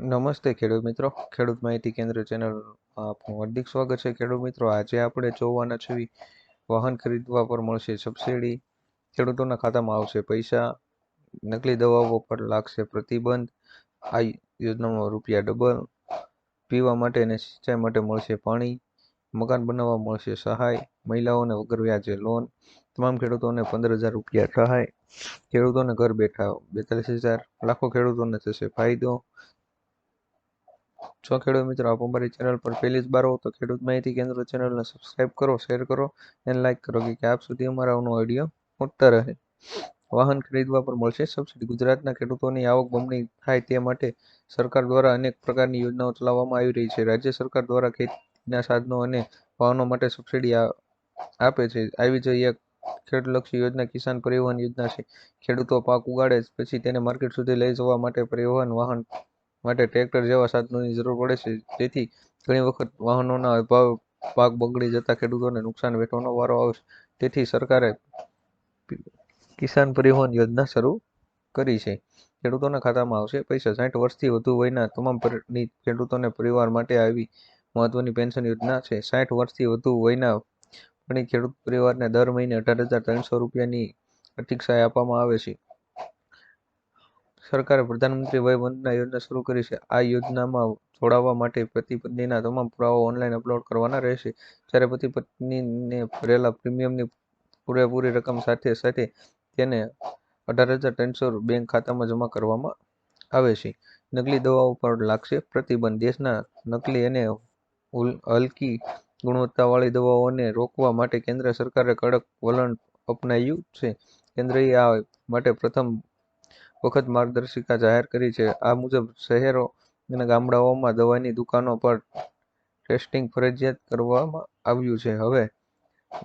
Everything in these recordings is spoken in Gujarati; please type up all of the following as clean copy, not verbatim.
નમસ્તે ખેડૂત મિત્રો, ખેડૂત માહિતી કેન્દ્ર ચેનલ આપનું હાર્દિક સ્વાગત છે. ખેડૂત મિત્રો, આજે આપણે જોવાના છીએ વાહન ખરીદવા પર મળશે સબસિડી, ખેડૂતોના ખાતામાં આવશે પૈસા, નકલી દવાઓ પર લાગશે પ્રતિબંધ, આ યોજનામાં રૂપિયા ડબલ, પીવા માટે અને સિંચાઈ માટે મળશે પાણી, મકાન બનાવવા મળશે સહાય, મહિલાઓને વગર વ્યાજે લોન, તમામ ખેડૂતોને 15,000 રૂપિયા સહાય, ખેડૂતોને ઘર બેઠા 42,000, લાખો ખેડૂતોને થશે ફાયદો. જો ખેડૂત મિત્રો આપ અમારી ચેનલ પર પહેલી જ બાર હો તો ખેડૂત માહિતી કેન્દ્ર ચેનલને સબસ્ક્રાઇબ કરો, શેર કરો અને લાઇક કરો કે આપ સુધી અમારા આવનો વિડીયો પહોંચતા રહે. વાહન ખરીદવા પર મળશે સબસિડી. ગુજરાતના ખેડૂતોની આવક બમણી થાય તે માટે સરકાર દ્વારા અનેક પ્રકારની યોજનાઓ ચલાવવામાં આવી રહી છે. રાજ્ય સરકાર દ્વારા ખેતીના સાધનો અને વાહનો માટે સબસિડી આપે છે. આવી જ એક ખેડૂતલક્ષી યોજના કિસાન પરિવહન યોજના છે. ખેડૂતો પાક ઉગાડે પછી તેને માર્કેટ સુધી લઈ જવા માટે પરિવહન વાહન માટે ટ્રેક્ટર જેવા સાધનોની જરૂર પડે છે. તેથી ઘણી વખત વાહનોના અભાવે પાક બગડી જતા ખેડૂતોને નુકસાન વેઠવાનો વારો આવે છે. તેથી સરકારે કિસાન પરિવહન યોજના શરૂ કરી છે. ખેડૂતોના ખાતામાં આવશે પૈસા. 60 વર્ષથી વધુ વયના તમામ ખેડૂતોને પરિવાર માટે આવી મહત્વની પેન્શન યોજના છે. 60 વર્ષથી વધુ વયના ખેડૂત પરિવારને દર મહિને 18,300 રૂપિયાની આર્થિક સહાય આપવામાં આવે છે. સરકારે પ્રધાનમંત્રી વય વંદના યોજના શરૂ કરી છે. આ યોજનામાં જોડાવા માટે પતિ પત્નીના તમામ પુરાવા ઓનલાઈન અપલોડ કરવાના રહેશે. જ્યારે પતિ પત્નીને ભરેલા પ્રીમિયમની પૂરેપૂરી રકમ સાથે સાથે તેને 18,300 બેંક ખાતામાં જમા કરવામાં આવે છે. નકલી દવાઓ પર લાગશે પ્રતિબંધ. દેશના નકલી અને હલકી ગુણવત્તાવાળી દવાઓને રોકવા માટે કેન્દ્ર સરકારે કડક વલણ અપનાવ્યું છે. કેન્દ્રએ આ માટે પ્રથમ વખત માર્ગદર્શિકા જાહેર કરી છે. આ મુજબ શહેરો અને ગામડાઓમાં દવાની દુકાનો પર ટેસ્ટિંગ ફરજિયાત કરવામાં આવ્યું છે. હવે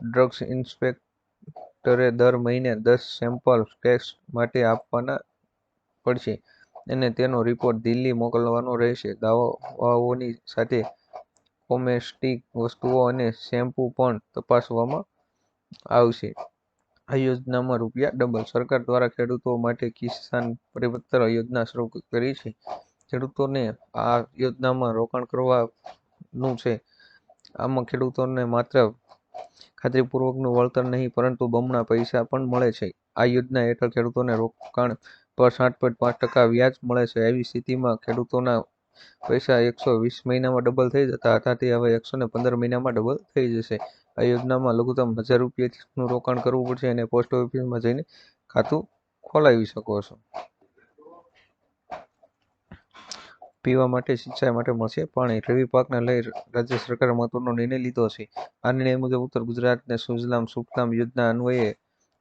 ડ્રગ્સ ઇન્સ્પેક્ટરે દર મહિને 10 સેમ્પલ ટેસ્ટ માટે આપવાના પડશે અને તેનો રિપોર્ટ દિલ્હી મોકલવાનો રહેશે. દવાઓની સાથે કોસ્મેટિક વસ્તુઓ અને શેમ્પૂ પણ તપાસવામાં આવશે. આ યોજનામાં રૂપિયા ડબલ. સરકાર દ્વારા ખેડૂતો માટે કિસાન પરિપત્ર યોજના શરૂ કરી છે. ખેડૂતોને આ યોજનામાં રોકાણ કરવાનું છે. આમાં ખેડૂતોને માત્ર ખાતરીપૂર્વકનું વળતર નહીં પરંતુ બમણા પૈસા પણ મળે છે. આ યોજના હેઠળ ખેડૂતોને રોકાણ પર 7.5% વ્યાજ મળે છે. આવી સ્થિતિમાં ખેડૂતોના પૈસા 120 મહિનામાં ડબલ થઈ જતા હતા તે હવે 115 મહિનામાં ડબલ થઈ જશે. આ યોજનામાં લઘુત્તમ 1,000 રૂપિયાનું રોકાણ કરવું પડશે અને પોસ્ટ ઓફિસમાં જઈને ખાતું ખોલાવી શકો છો. પીવા માટે સિંચાઈ માટે મળશે પાણી. રવિ પાકને લઈ રાજ્ય સરકારે મહત્વનો નિર્ણય લીધો છે. આ નિર્ણય મુજબ ઉત્તર ગુજરાતને સુજલામ સુફલામ યોજના અન્વયે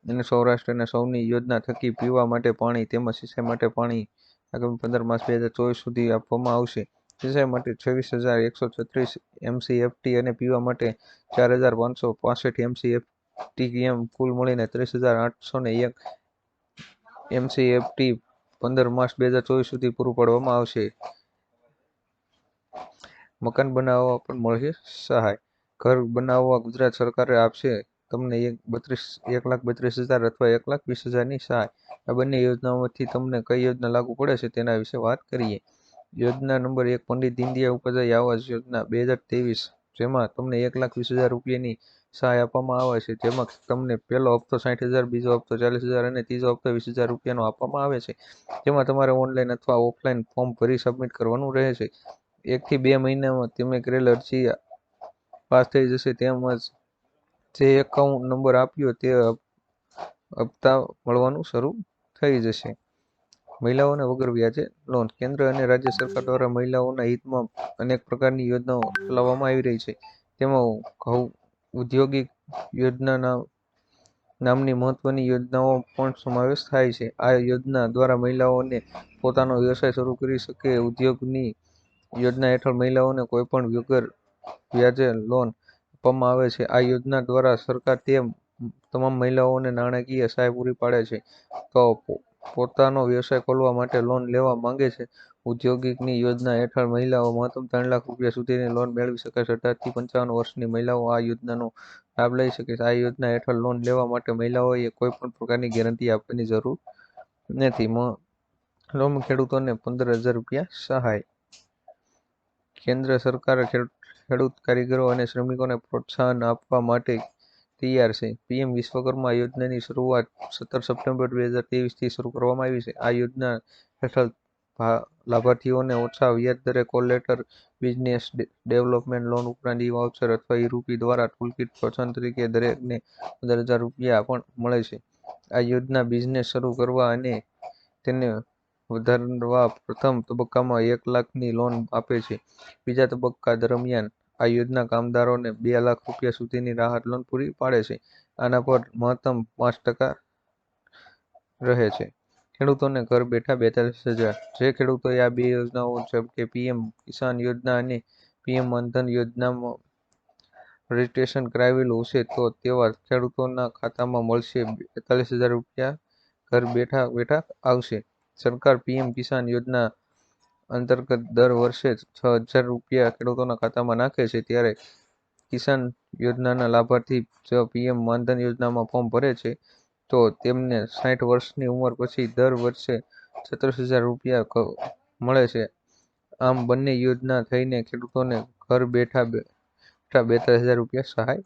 અને સૌરાષ્ટ્રને સૌની યોજના થકી પીવા માટે પાણી તેમજ સિંચાઈ માટે પાણી આગામી 15 માર્ચ 2024 સુધી આપવામાં આવશે. સિંચાઈ માટે 26,136 MCFT અને પીવા માટે 4,565 MCFT એમ કુલ મળીને 30,801 MCFT 15 માર્ચ 2024 સુધી પૂરું પાડવામાં આવશે. મકાન બનાવવા પણ મળશે સહાય. ઘર બનાવવા ગુજરાત સરકારે આપશે તમને 1,32,000 અથવા 1,20,000ની સહાય. આ બંને યોજનાઓમાંથી તમને કઈ યોજના લાગુ પડે છે તેના વિશે વાત કરીએ. યોજના નંબર 1 પંડિત દીનદયાળ ઉપાધ્યાય આવાસ યોજના 2023, જેમાં તમને 1,20,000 રૂપિયાની સહાય આપવામાં આવે છે. જેમાં તમને પહેલો હપ્તો 60,000, બીજો હપ્તો 40,000 અને ત્રીજો હપ્તો 20,000 રૂપિયાનો આપવામાં આવે છે. જેમાં તમારે ઓનલાઈન અથવા ઓફલાઈન ફોર્મ ભરી સબમિટ કરવાનું રહે છે. 1 થી 2 મહિનામાં તમે કરેલ અરજી પાસ થઈ જશે. તેમજ જે એકાઉન્ટ નંબર આપ્યો તે હપ્તા મળવાનું શરૂ થઈ જશે. મહિલાઓને વગર વ્યાજે લોન. કેન્દ્ર અને રાજ્ય સરકાર દ્વારા મહિલાઓના હિતમાં અનેક પ્રકારની યોજનાઓ ચલાવવામાં આવી રહી છે. તેમાં ઔદ્યોગિક યોજના નામની મહત્વની યોજનાઓ પણ સમાવેશ થાય છે. આ યોજના દ્વારા મહિલાઓને પોતાનો વ્યવસાય શરૂ કરી શકે. ઉદ્યોગની યોજના હેઠળ મહિલાઓને કોઈપણ વગર વ્યાજે લોન આપવામાં આવે છે. આ યોજના દ્વારા સરકાર તમામ મહિલાઓને નાણાકીય સહાય પૂરી પાડે છે. તો પોતાનો વ્યવસાય ખોલવા માટે લોન લેવા માંગે છે. ઔદ્યોગિકની યોજના હેઠળ મહિલાઓ મહત્તમ 3 લાખ રૂપિયા સુધીની લોન મેળવી શકે છે. 18 થી 55 વર્ષની મહિલાઓ આ યોજનાનો લાભ લઈ શકે છે. આ યોજના હેઠળ લોન લેવા માટે મહિલાઓએ કોઈ પણ પ્રકારની ગેરંટી આપવાની જરૂર નથી. ખેડૂતોને 15,000 રૂપિયા સહાય. કેન્દ્ર સરકાર ખેડૂત કારીગરો અને શ્રમિકોને પ્રોત્સાહન આપવા માટે તૈયાર છે. પીએમ વિશ્વકર્મા યોજનાની શરૂઆત 17 સપ્ટેમ્બર 2023થી શરૂ કરવામાં આવી છે. આ યોજના હેઠળ લાભાર્થીઓને ઓછા વ્યાજ દરે કોલેટર બિઝનેસ ડેવલપમેન્ટ લોન ઉપરાંત ઈ-વાઉચર અથવા ઈ-રૂપી દ્વારા ટૂલકીટ પ્રોત્સાહન તરીકે દરેકને 15,000 રૂપિયા પણ મળે છે. આ યોજના બિઝનેસ શરૂ કરવા અને તેને વધારવા પ્રથમ તબક્કામાં 1 લાખની લોન આપે છે. બીજા તબક્કા દરમિયાન આ યોજના કામદારોને 2 લાખ રૂપિયા સુધીની રાહત લોન પૂરી પાડે છે. આના પર મહત્તમ 5% રહે છે. ખેડૂતોને ઘર બેઠા 42,000. જે ખેડૂતોએ આ 2 યોજનાઓ જેમ કે પીએમ કિસાન યોજના અને પીએમ માનધન યોજનામાં રજીસ્ટ્રેશન કરાવેલું હશે તો તેવા ખેડૂતોના ખાતામાં મળશે 42,000 રૂપિયા ઘર બેઠા બેઠા આવશે. સરકાર પીએમ કિસાન યોજના અંતર્ગત દર વર્ષે 6,000 રૂપિયા ખેડૂતોના ખાતામાં નાખે છે. ત્યારે કિસાન યોજનાના લાભાર્થી જો પીએમ માનધન યોજનામાં ફોર્મ ભરે છે તો તેમને 60 વર્ષની ઉંમર પછી દર વર્ષે 37,000 રૂપિયા મળે છે. આમ બંને યોજના થઈને ખેડૂતોને ઘર બેઠા 42,000 રૂપિયા સહાય.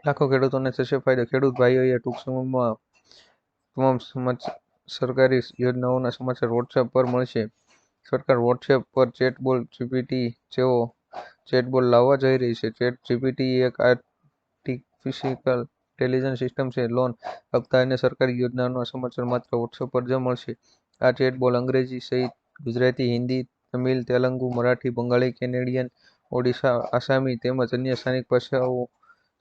લાખો ખેડૂતોને થશે ફાયદો. ખેડૂત ભાઈઓએ ટૂંક સમયમાં તમામ સરકારી યોજનાઓના સમાચાર વોટ્સએપ પર મળશે. સરકાર વોટ્સએપ પર ચેટબોટ જીપીટી જેવો ચેટબોટ લાવવા જઈ રહી છે. ચેટ જીપીટી એક આર્ટિફિશિયલ ઇન્ટેલિજન્સ સિસ્ટમ છે. લોન, હપ્તા અને સરકારી યોજનાઓના સમાચાર માત્ર વોટ્સએપ પર જ મળશે. આ ચેટબોટ અંગ્રેજી સહિત ગુજરાતી, હિન્દી, તમિલ, તેલુગુ, મરાઠી, બંગાળી, કેનેડિયન, ઓડિશા, આસામી તેમજ અન્ય સ્થાનિક ભાષાઓ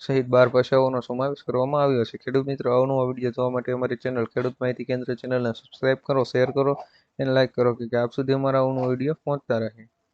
સહિત 12 ભાષાઓનો સમાવેશ કરવામાં આવ્યો છે. ખેડૂત મિત્રો, અવનવા વિડીયો જોવા માટે અમારી ચેનલ ખેડૂત માહિતી કેન્દ્ર ચેનલને સબસ્ક્રાઇબ કરો, શેર કરો અને લાઇક કરો કે આપ સુધી અમારા અવનવા વિડીયો પહોંચતા રહે.